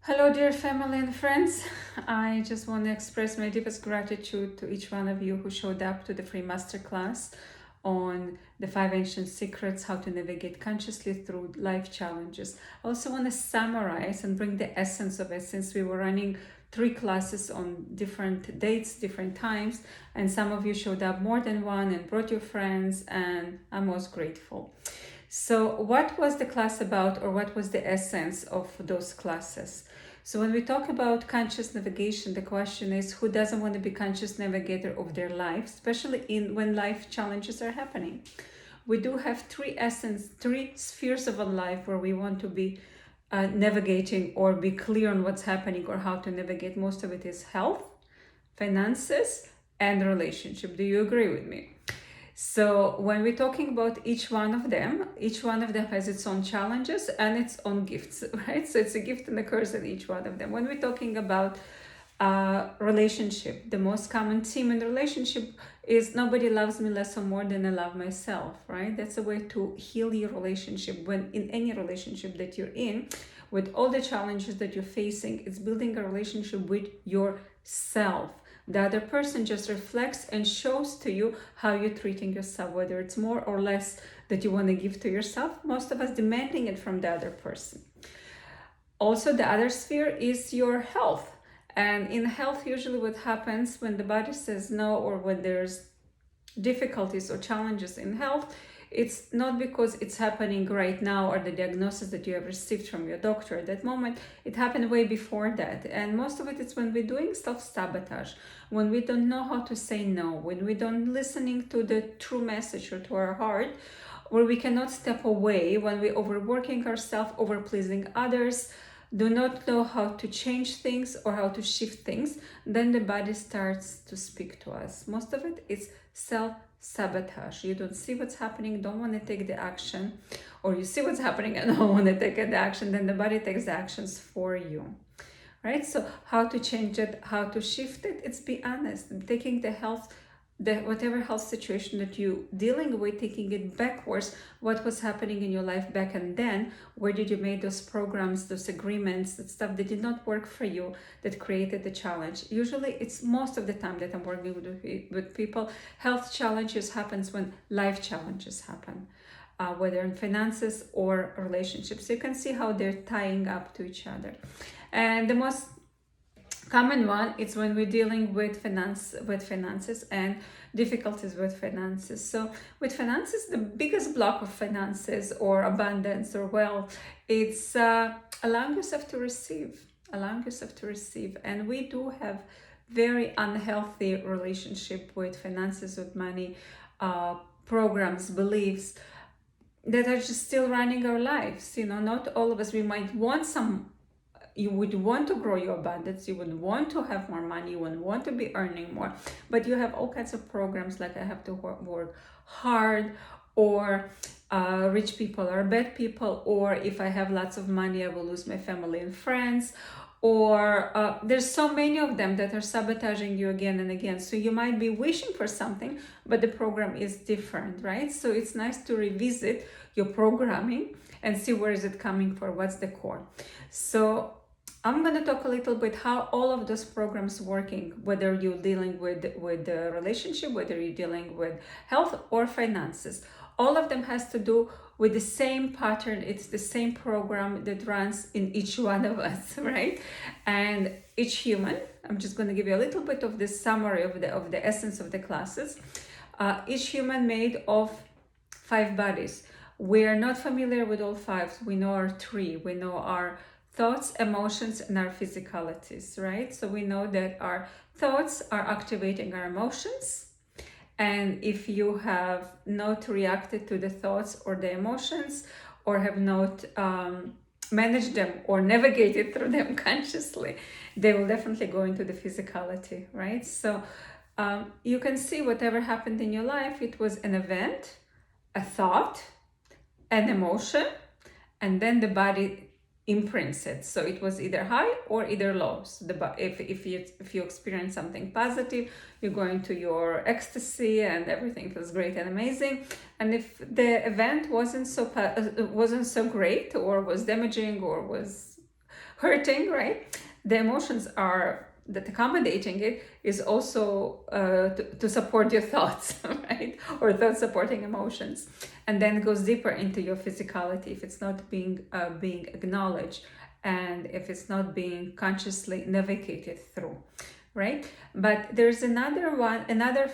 Hello, dear family and friends. I just want to express my deepest gratitude to each one of you who showed up to the free masterclass on the 5 ancient secrets how to navigate consciously through life challenges. I also want to summarize and bring the essence of it, since we were running 3 classes on different dates, different times, and some of you showed up more than one and brought your friends, and I'm most grateful. So, what was the class about, or what was the essence of those classes? So, when we talk about conscious navigation, the question is, who doesn't want to be conscious navigator of their life, especially when life challenges are happening? We do have three spheres of a life where we want to be navigating or be clear on what's happening or how to navigate. Most of it is health, finances, and relationship. Do you agree with me? So when we're talking about each one of them has its own challenges and its own gifts, right? So it's a gift and a curse in each one of them. When we're talking about relationship, the most common theme in the relationship is nobody loves me less or more than I love myself, right? That's a way to heal your relationship. When in any relationship that you're in, with all the challenges that you're facing, it's building a relationship with yourself. The other person just reflects and shows to you how you're treating yourself, whether it's more or less that you want to give to yourself. Most of us demanding it from the other person. Also, the other sphere is your health. And in health, usually what happens when the body says no, or when there's difficulties or challenges in health, it's not because it's happening right now or the diagnosis that you have received from your doctor at that moment. It happened way before that. And most of it is when we're doing self-sabotage, when we don't know how to say no, when we don't listening to the true message or to our heart, where we cannot step away, when we're overworking ourselves, over-pleasing others, do not know how to change things or how to shift things, then the body starts to speak to us. Most of it is self-sabotage. You don't see what's happening, don't want to take the action, or you see what's happening and don't want to take the action, then the body takes the actions for you. Right? So how to change it, how to shift it, it's be honest, taking whatever health situation that you're dealing with, taking it backwards, what was happening in your life back and then, where did you make those programs, those agreements, that stuff that did not work for you, that created the challenge. Usually it's most of the time that I'm working with people, health challenges happens when life challenges happen, whether in finances or relationships. So you can see how they're tying up to each other. And the most common one is when we're dealing with finances and difficulties with finances. So with finances, the biggest block of finances or abundance or wealth, it's allowing yourself to receive, and we do have very unhealthy relationship with finances, with money, programs, beliefs that are just still running our lives. Not all of us, we might want some, you would want to grow your abundance, you would want to have more money, you would want to be earning more, but you have all kinds of programs like I have to work hard, or rich people are bad people, or if I have lots of money I will lose my family and friends, or there's so many of them that are sabotaging you again and again. So you might be wishing for something, but the program is different, right? So it's nice to revisit your programming and see where is it coming from, what's the core. So I'm going to talk a little bit how all of those programs working, whether you're dealing with the relationship, whether you're dealing with health or finances. All of them has to do with the same pattern. It's the same program that runs in each one of us, right? And each human, I'm just going to give you a little bit of the summary of the essence of the classes. Each human made of 5 bodies. We are not familiar with all 5. We know our 3. We know our thoughts, emotions, and our physicalities, right? So we know that our thoughts are activating our emotions. And if you have not reacted to the thoughts or the emotions, or have not managed them or navigated through them consciously, they will definitely go into the physicality, right? So you can see whatever happened in your life, it was an event, a thought, an emotion, and then the body imprints it. So it was either high or either low. So if you experience something positive, you go into your ecstasy and everything feels great and amazing. And if the event wasn't so great, or was damaging, or was hurting, right? The emotions are that accommodating it is also to support your thoughts, right? Or thought supporting emotions, and then goes deeper into your physicality if it's not being acknowledged, and if it's not being consciously navigated through, right? But there's another one, another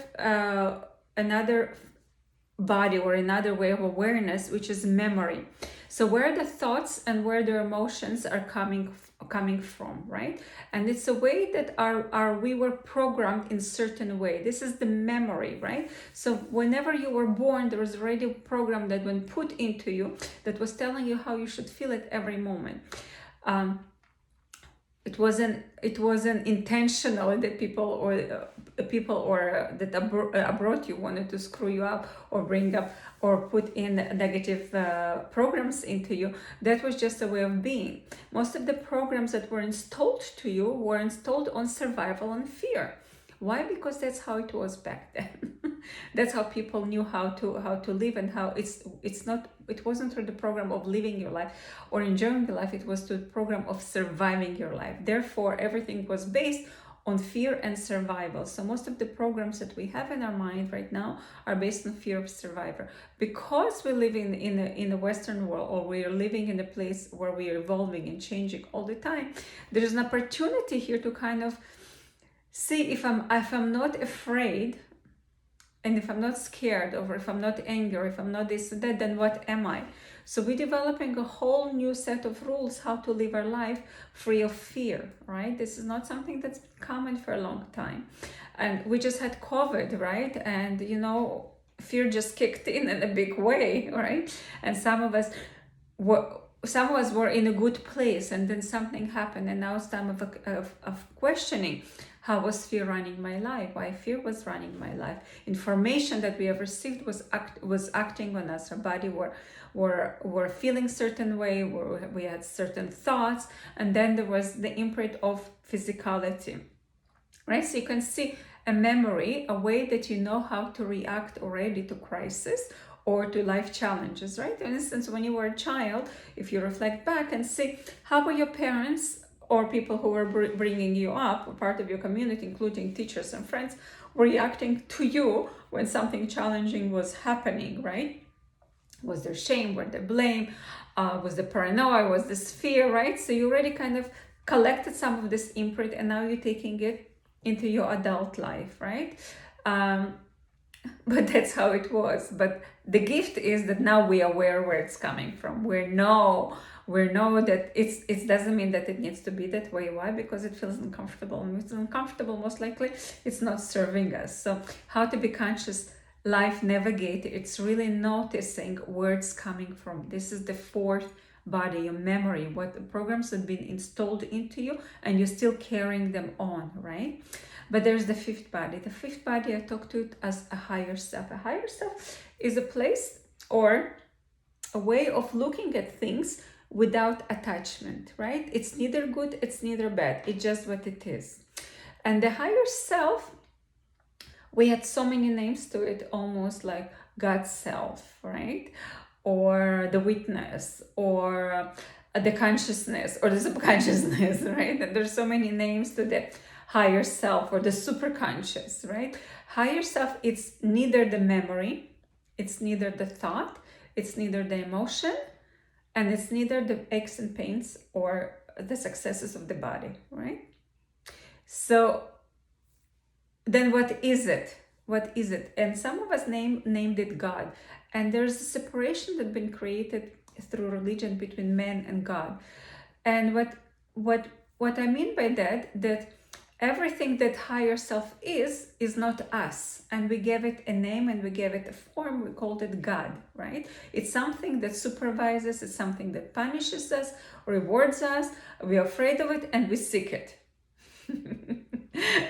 body or another way of awareness, which is memory. So where the thoughts and where the emotions are coming from, right? And it's a way that our we were programmed in certain way. This is the memory, right? So whenever you were born, there was already a program that when put into you that was telling you how you should feel at every moment. It wasn't intentional that people or that abroad you wanted to screw you up or bring up or put in negative programs into you. That was just a way of being. Most of the programs that were installed to you were installed on survival and fear. Why? Because that's how it was back then. That's how people knew how to live, and how it wasn't through the program of living your life or enjoying your life. It was through the program of surviving your life. Therefore, everything was based on fear and survival. So most of the programs that we have in our mind right now are based on fear of survivor. Because we live in the Western world, or we are living in a place where we are evolving and changing all the time, there is an opportunity here to kind of see if I'm not afraid, and if I'm not scared, or if I'm not angry, if I'm not this and that, then what am I? So we're developing a whole new set of rules how to live our life free of fear, right? This is not something that's been common for a long time. And we just had COVID, right? And fear just kicked in a big way, right? And some of us were in a good place, and then something happened, and now it's time of questioning. How was fear running my life? Why fear was running my life? Information that we have received was acting on us. Our body were feeling certain way. We had certain thoughts, and then there was the imprint of physicality, right? So you can see a memory, a way that you know how to react already to crisis or to life challenges, right? For instance, when you were a child, if you reflect back and see how were your parents or people who were bringing you up, or part of your community, including teachers and friends, reacting to you when something challenging was happening, right? Was there shame? Was there blame? Was there paranoia? Was this fear, right? So you already kind of collected some of this imprint, and now you're taking it into your adult life, right? But that's how it was. But the gift is that now we are aware where it's coming from. We know that it doesn't mean that it needs to be that way. Why? Because it feels uncomfortable. And if it's uncomfortable, most likely it's not serving us. So how to be conscious, life navigate, it's really noticing where it's coming from. This is the fourth body, your memory, what the programs have been installed into you, and you're still carrying them on, right? But there's the fifth body. The fifth body, I talk to it as a higher self. A higher self is a place or a way of looking at things without attachment, right? It's neither good, it's neither bad. It's just what it is. And the higher self, we had so many names to it, almost like God's self, right? Or the witness, or the consciousness, or the subconsciousness, right? And there's so many names to the higher self or the superconscious, right? Higher self, it's neither the memory, it's neither the thought, it's neither the emotion, and it's neither the aches and pains or the successes of the body, right? So then what is it? What is it? And some of us named it God. And there's a separation that's been created through religion between man and God. And what I mean by that everything that higher self is not us. And we gave it a name and we gave it a form. We called it God, right? It's something that supervises, it's something that punishes us, rewards us. We're afraid of it and we seek it.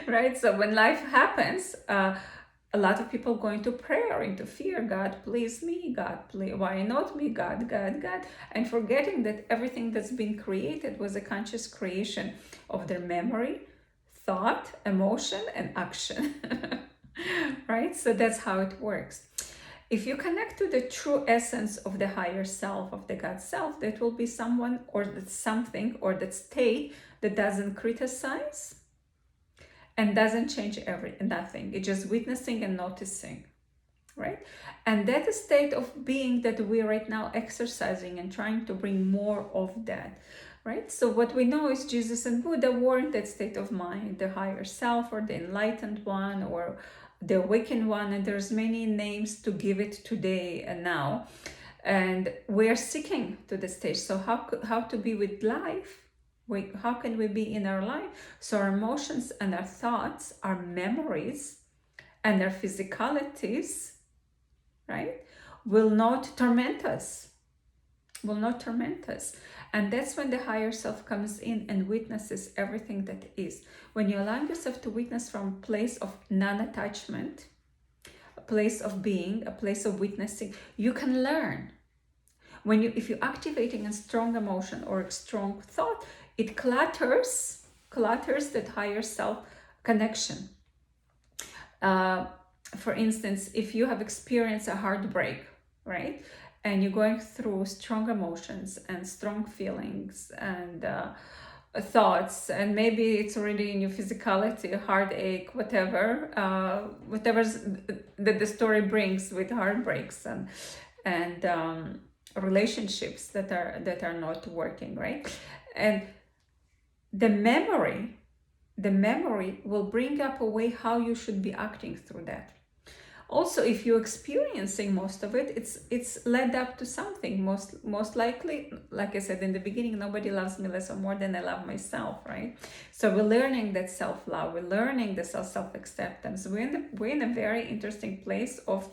Right? So when life happens, a lot of people go into prayer, into fear. God, please me. God, please, why not me? God, God, God. And forgetting that everything that's been created was a conscious creation of their memory, thought, emotion, and action. Right? So that's how it works. If you connect to the true essence of the higher self, of the God self, that will be someone or that something or that state that doesn't criticize and doesn't change nothing. It's just witnessing and noticing, right? And that is state of being that we're right now exercising and trying to bring more of that, right? So what we know is Jesus and Buddha were in that state of mind, the higher self or the enlightened one or the awakened one, and there's many names to give it today and now, and we're seeking to the stage. So how to be with life? How can we be in our life? So our emotions and our thoughts, our memories and our physicalities, right, will not torment us, and that's when the higher self comes in and witnesses everything that is. When you allow yourself to witness from a place of non-attachment, a place of being, a place of witnessing, you can learn. If you're activating a strong emotion or a strong thought, it clutters that higher self connection. For instance, if you have experienced a heartbreak, right, and you're going through strong emotions and strong feelings and thoughts, and maybe it's already in your physicality, heartache, whatever's that the story brings with heartbreaks and relationships that are not working, right? And the memory will bring up a way how you should be acting through that. Also, if you're experiencing most of it, it's led up to something. Most likely, like I said in the beginning, nobody loves me less or more than I love myself, right? So we're learning that self-love, we're learning the self-acceptance. We're in a very interesting place of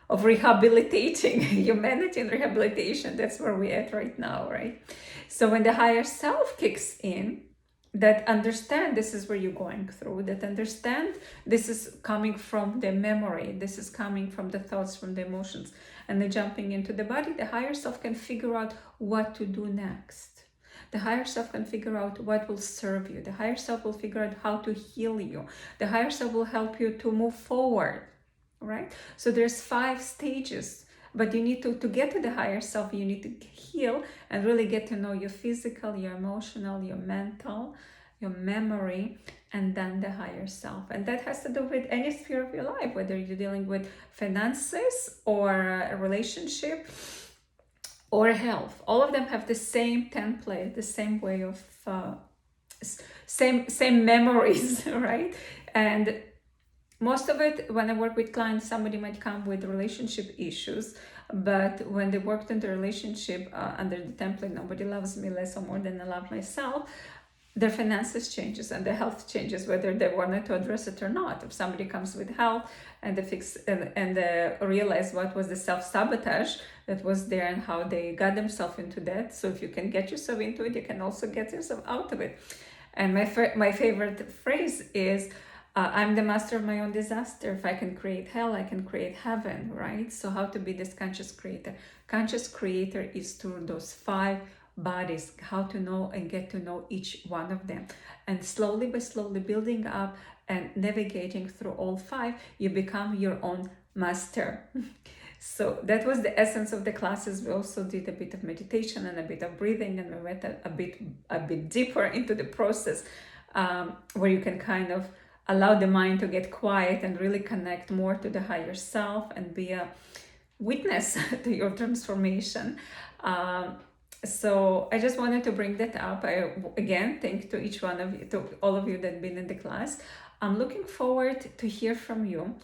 rehabilitating humanity and rehabilitation. That's where we're at right now, right? So when the higher self kicks in, that understand this is where you're going through, that understand this is coming from the memory, this is coming from the thoughts, from the emotions, and then jumping into the body, the higher self can figure out what to do next. The higher self can figure out what will serve you. The higher self will figure out how to heal you. The higher self will help you to move forward, right? So there's 5 stages. But you need to get to the higher self, you need to heal and really get to know your physical, your emotional, your mental, your memory, and then the higher self. And that has to do with any sphere of your life, whether you're dealing with finances or a relationship or health. All of them have the same template, the same way of, same memories, right? And most of it, when I work with clients, somebody might come with relationship issues, but when they worked in the relationship under the template, nobody loves me less or more than I love myself, their finances changes and their health changes, whether they wanted to address it or not. If somebody comes with health and they realize what was the self-sabotage that was there and how they got themselves into that. So if you can get yourself into it, you can also get yourself out of it. And my favorite phrase is, I'm the master of my own disaster. If I can create hell, I can create heaven, right? So how to be this conscious creator? Conscious creator is through those 5 bodies, how to know and get to know each one of them. And slowly by slowly building up and navigating through all 5, you become your own master. So that was the essence of the classes. We also did a bit of meditation and a bit of breathing, and we went a bit deeper into the process, where you can kind of allow the mind to get quiet and really connect more to the higher self and be a witness to your transformation. So I just wanted to bring that up. I again thank to each one of you, to all of you that have been in the class. I'm looking forward to hear from you.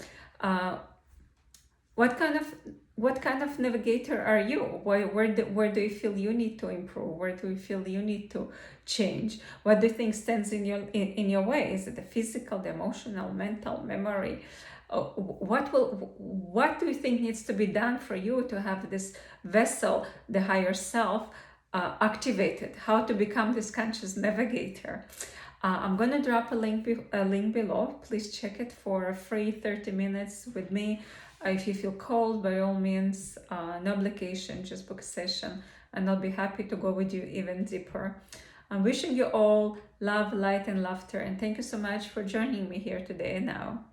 What kind of navigator are you? Where do you feel you need to improve? Where do you feel you need to change? What do you think stands in your way? Is it the physical, the emotional, mental, memory? What do you think needs to be done for you to have this vessel, the higher self, activated? How to become this conscious navigator? I'm going to drop a link below. Please check it for a free 30 minutes with me. If you feel called, by all means, no obligation, just book a session, and I'll be happy to go with you even deeper. I'm wishing you all love, light, and laughter, and thank you so much for joining me here today and now.